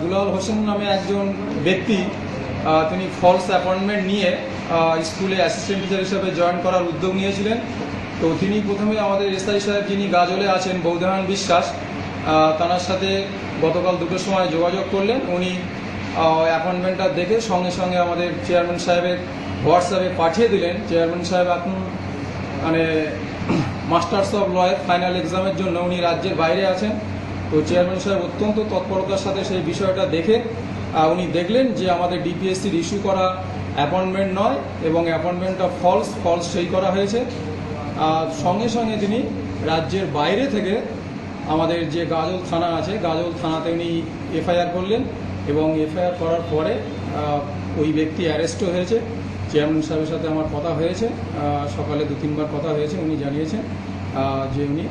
দুলাল হোসেন নামে একজন ব্যক্তি তিনি ফলস অ্যাপয়েন্টমেন্ট নিয়ে স্কুলে অ্যাসিস্ট্যান্ট টিচার হিসেবে জয়েন করার উদ্যোগ নিয়েছিলেন। তো তিনি প্রথমে আমাদের এসআই সাহেব যিনি গাজলে আছেন বৌধায়ন বিশ্বাস, তার সাথে গতকাল 2টোর সময় যোগাযোগ করলেন। উনি অ্যাপয়েন্টমেন্টটা দেখে সঙ্গে সঙ্গে আমাদের চেয়ারম্যান সাহেবের হোয়াটসঅ্যাপে পাঠিয়ে দিলেন। চেয়ারম্যান সাহেব এখন মানে মাস্টার্স অফ লয়ের ফাইনাল এক্সামের জন্য উনি রাজ্যের বাইরে আছেন। তো চেয়ারম্যান সাহেব অত্যন্ত তৎপরতার সাথে সেই বিষয়টা দেখে উনি দেখলেন যে আমাদের ডিপিএসসির ইস্যু করা অ্যাপয়েন্টমেন্ট নয় এবং অ্যাপয়েন্টমেন্টটা ফলস সেই করা হয়েছে। সঙ্গে সঙ্গে তিনি রাজ্যের বাইরে থেকে আমাদের যে গাজল থানা আছে গাজল থানাতে উনি এফআইআর করলেন এবং এফআইআর করার পরে ওই ব্যক্তি অ্যারেস্টও হয়েছে। চেয়ারম্যান সাহেবের সাথে আমার কথা হয়েছে, সকালে 2-3বার কথা হয়েছে। উনি জানিয়েছেন যে উনি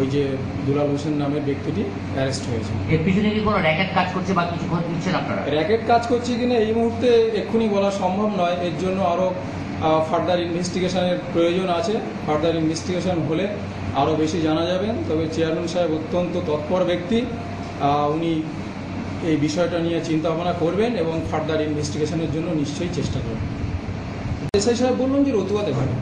ওই যে দুলাল হোসেন নামের ব্যক্তিটি অ্যারেস্ট হয়েছে। এর পিছনে কি কোনো র্যাকেট কাজ করছে বা কিছু খোঁজ নিচ্ছেন আপনারা? র্যাকেট কাজ করছে কিনা এই মুহূর্তে এক্ষুনি বলা সম্ভব নয়। এর জন্য আরও ফার্দার ইনভেস্টিগেশনের প্রয়োজন আছে। ফার্দার ইনভেস্টিগেশন হলে আরও বেশি জানা যাবেন। তবে চেয়ারম্যান সাহেব অত্যন্ত তৎপর ব্যক্তি, উনি এই বিষয়টা নিয়ে চিন্তা ভাবনা করবেন এবং ফার্দার ইনভেস্টিগেশনের জন্য নিশ্চয়ই চেষ্টা করবেন। এসআই সাহেব বললেন যে রতুয়াতে পারে।